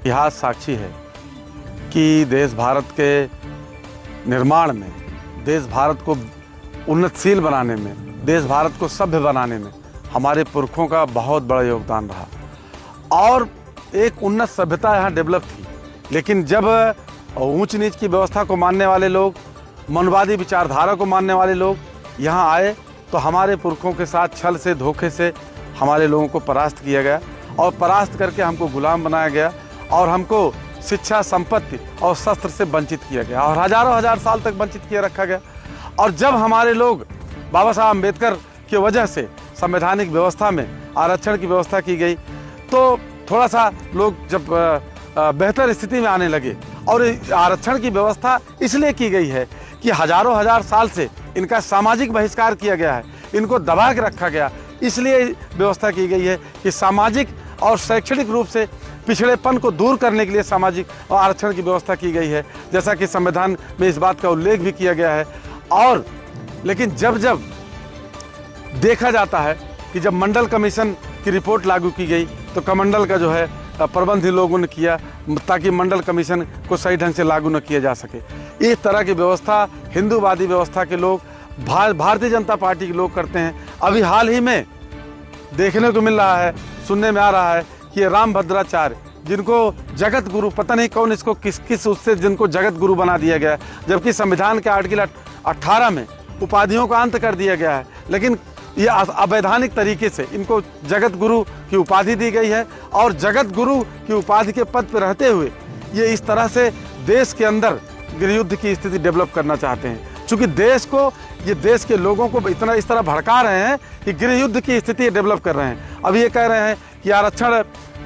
इतिहास साक्षी है कि देश भारत के निर्माण में, देश भारत को उन्नतशील बनाने में, देश भारत को सभ्य बनाने में हमारे पुरखों का बहुत बड़ा योगदान रहा और एक उन्नत सभ्यता यहाँ डेवलप थी। लेकिन जब ऊंच नीच की व्यवस्था को मानने वाले लोग, मनवादी विचारधारा को मानने वाले लोग यहाँ आए तो हमारे पुरखों के साथ छल से, धोखे से हमारे लोगों को परास्त किया गया और परास्त करके हमको गुलाम बनाया गया और हमको शिक्षा, संपत्ति और शस्त्र से वंचित किया गया और हजारों हजार साल तक वंचित किया रखा गया। और जब हमारे लोग बाबा साहब अम्बेडकर की वजह से संवैधानिक व्यवस्था में आरक्षण की व्यवस्था की गई तो थोड़ा सा लोग जब बेहतर स्थिति में आने लगे। और आरक्षण की व्यवस्था इसलिए की गई है कि हजारों हजार साल से इनका सामाजिक बहिष्कार किया गया है, इनको दबा के रखा गया, इसलिए व्यवस्था की गई है कि सामाजिक और शैक्षणिक रूप से पिछड़ेपन को दूर करने के लिए सामाजिक और आरक्षण की व्यवस्था की गई है, जैसा कि संविधान में इस बात का उल्लेख भी किया गया है। और लेकिन जब जब देखा जाता है कि जब मंडल कमीशन की रिपोर्ट लागू की गई तो कमंडल का जो है प्रबंध ही लोगों ने किया ताकि मंडल कमीशन को सही ढंग से लागू न किया जा सके। इस तरह की व्यवस्था हिंदूवादी व्यवस्था के लोग, भारतीय जनता पार्टी के लोग करते हैं। अभी हाल ही में देखने को मिल रहा है, सुनने में आ रहा है कि रामभद्राचार्य, जिनको जगत गुरु, पता नहीं कौन इसको किस उससे जिनको जगत गुरु बना दिया गया है, जबकि संविधान के आर्टिकल 18 में उपाधियों का अंत कर दिया गया है, लेकिन ये अवैधानिक तरीके से इनको जगत गुरु की उपाधि दी गई है। और जगत गुरु की उपाधि के पद पर रहते हुए ये इस तरह से देश के अंदर गृहयुद्ध की स्थिति डेवलप करना चाहते हैं। चूँकि देश को, ये देश के लोगों को इस तरह भड़का रहे हैं कि गृहयुद्ध की स्थिति डेवलप कर रहे हैं। अब ये कह रहे हैं कि आरक्षण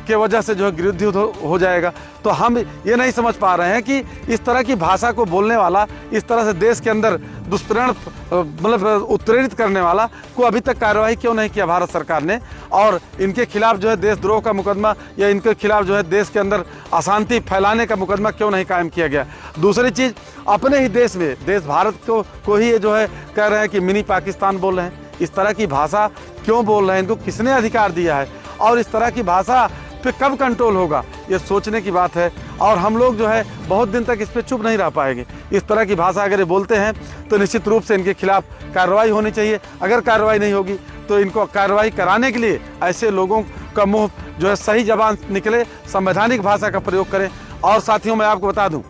के वजह से जो है गृहयुद्ध हो जाएगा। तो हम ये नहीं समझ पा रहे हैं कि इस तरह की भाषा को बोलने वाला, इस तरह से देश के अंदर दुष्प्रेरण मतलब उत्प्रेरित करने वाला को अभी तक कार्रवाई क्यों नहीं किया भारत सरकार ने, और इनके खिलाफ जो है देशद्रोह का मुकदमा या इनके खिलाफ जो है देश के अंदर अशांति फैलाने का मुकदमा क्यों नहीं कायम किया गया। दूसरी चीज़, अपने ही देश में, देश भारत को ही ये जो है कह रहे हैं कि मिनी पाकिस्तान बोल रहे हैं। इस तरह की भाषा क्यों बोल रहे हैं, इनको किसने अधिकार दिया है और इस तरह की भाषा पे कब कंट्रोल होगा, ये सोचने की बात है। और हम लोग जो है बहुत दिन तक इस पे चुप नहीं रह पाएंगे। इस तरह की भाषा अगर ये बोलते हैं तो निश्चित रूप से इनके खिलाफ कार्रवाई होनी चाहिए। अगर कार्रवाई नहीं होगी तो इनको कार्रवाई कराने के लिए ऐसे लोगों का मुंह जो है सही जबान निकले, संवैधानिक भाषा का प्रयोग करें। और साथियों, मैं आपको बता दूं,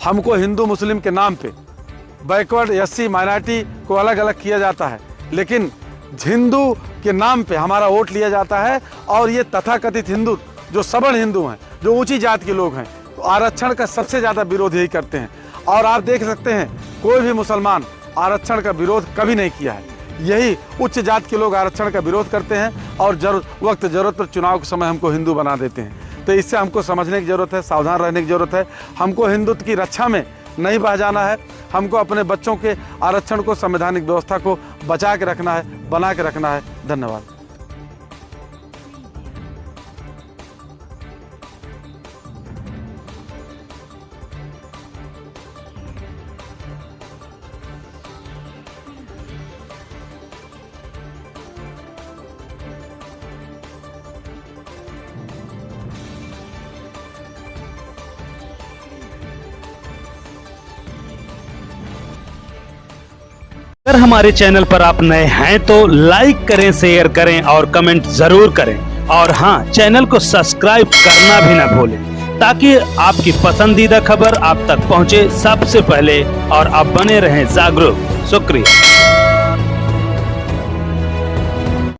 हमको हिंदू मुस्लिम के नाम पे बैकवर्ड, एससी, माइनॉरिटी को अलग अलग किया जाता है, लेकिन हिंदू के नाम पे हमारा वोट लिया जाता है। और ये तथाकथित हिंदू, जो सबल हिंदू हैं, जो ऊंची जात के लोग हैं, तो आरक्षण का सबसे ज़्यादा विरोध यही करते हैं। और आप देख सकते हैं कोई भी मुसलमान आरक्षण का विरोध कभी नहीं किया है। यही उच्च जात के लोग आरक्षण का विरोध करते हैं और वक्त ज़रूरत पर चुनाव के समय हमको हिंदू बना देते हैं। तो इससे हमको समझने की ज़रूरत है, सावधान रहने की ज़रूरत है। हमको हिंदुत्व की रक्षा में नहीं बह जाना है। हमको अपने बच्चों के आरक्षण को, संवैधानिक व्यवस्था को बचा के रखना है, बना के रखना है। धन्यवाद। अगर हमारे चैनल पर आप नए हैं तो लाइक करें, शेयर करें और कमेंट जरूर करें। और हाँ, चैनल को सब्सक्राइब करना भी ना भूलें ताकि आपकी पसंदीदा खबर आप तक पहुंचे सबसे पहले और आप बने रहें जागरूक। शुक्रिया।